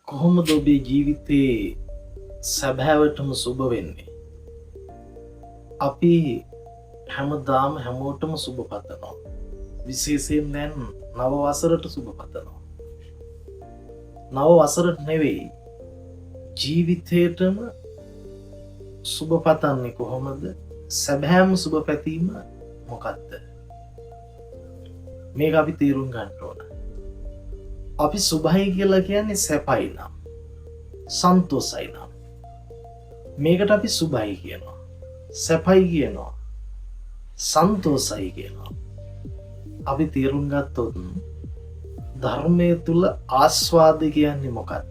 කොහොමද ඔබේ ජීවිතයේ සැබෑවටම සුබ වෙන්නේ? අපි හැමදාම හැමෝටම සුබ පතනවා. විශේෂයෙන් දැන් නව වසරට සුබ පතනවා. නව වසරට නෙවෙයි, ජීවිතේටම සුබ පතන්නේ කොහොමද? සැබෑම සුබ පැතීම මොකක්ද? මේක අපි තේරුම් ගන්න ඕන. අපි සුභයි කියලා කියන්නේ සැපයි නම්, සන්තෝසයි නම්. මේකට අපි සුභයි කියනවා, සැපයි කියනවා, සන්තෝසයි කියනවා. අපි තේරුම් ගත්තොත් ධර්මය තුල ආස්වාද කියන්නේ මොකක්ද?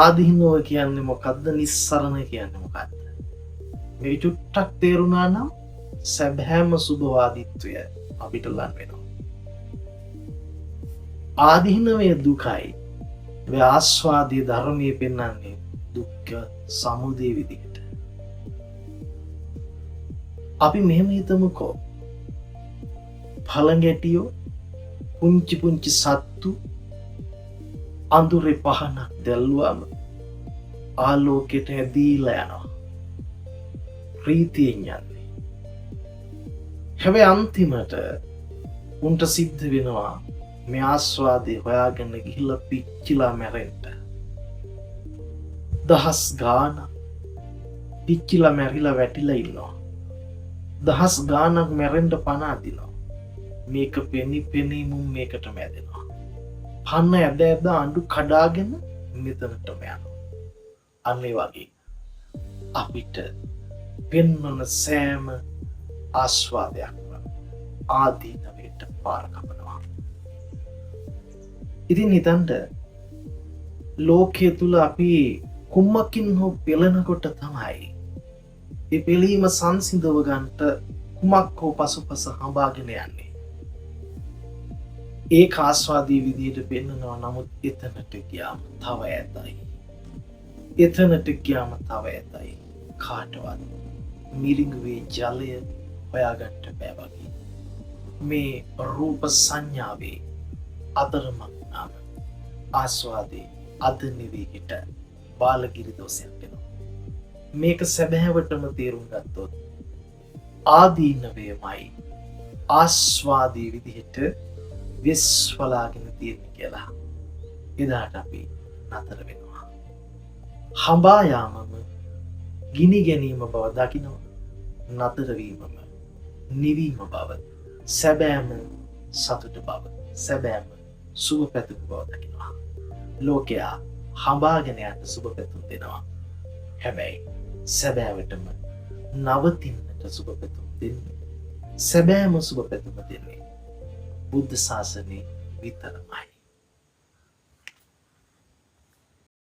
ආදීනව කියන්නේ මොකක්ද? නිස්සරණ කියන්නේ මොකක්ද? මේ චුට්ටක් තේරුණා නම් සැබෑම සුභවාදීත්වය අපිට ලං වෙනවා. ආදීනවේ දුකයි, ඒ ආස්වාදයේ ධර්මයේ පෙන්වන්නේ දුක්ඛ සමුදය විදිහට. අපි මෙහෙම හිතමුකෝ, පළඟැටියෝ පුංචි පුංචි සත්තු අඳුරේ පහනක් දැල්ලුවම ආලෝකයට ඇදීලා යනවා, ප්‍රීතියෙන් යන්නේ. හැබැයි අන්තිමට උන්ට සිද්ධ වෙනවා මේ ආස්වාදේ හොයාගෙන ගිහිල්ලා පිච්චිලා මැරෙන්න. දහස් ගානක් පිච්චිලා මැරිලා වැටිලා ඉන්නවා. දහස් ගානක් මැරෙන්න පණ අදිනවා. මේක පෙනී මුම් මේකට මැදෙනවා. පන්න ඇද ඇද අඬු කඩාගෙන මෙතනටම යනවා. අන්න ඒ වගේ අපිට පෙන්වන සෑම ආස්වාදයක්ම ආදීනවයට පාර කපනවා. ඉතින් හිතන්න, ලෝකයේ තුල අපි කුමකින් හෝ පෙළෙනකොට තමයි ඒ පෙළීම සංසිඳව ගන්නට කුමක් හෝ පසුපස හඹාගෙන යන්නේ. ඒ ආස්වාදී විදියට පෙන්නනවා. නමුත් එතනට ගියාම තව ඇතයි. එතනට ගියාම තව ඇතයි. කාටවත් මිරිඟුවේ ජලය හොයාගන්න බෑ වගේ. මේ රූප සංඥාවේ අතරමං නම් ආස්වාදේ අද නෙවෙයි හෙට බාලගිරි දෝෂයක් වෙනවා. මේක සැබෑවටම තේරුම් ගත්තොත් ආදීනවයමයි ආස්වාදී විදිහට විශ්වලාගෙන තියෙන කියලා එදාට අපි නතර වෙනවා. හඹා යාමම ගිනි ගැනීම බව දකිනවා. නතර වීමම නිවීම බව, සැබෑම සතුට බව, සැබෑම සුබ පැතුම් බව දකිනවා. ලෝකයා හඹාගෙන යන්න සුබ පැතුම් දෙනවා. හැබැයි සැබෑවටම නවතින්නට සුබ පැතුම් දෙන්නේ, සැබෑම සුබ පැතුම දෙන්නේ බුද්ධ ශාසනය විතරමයි.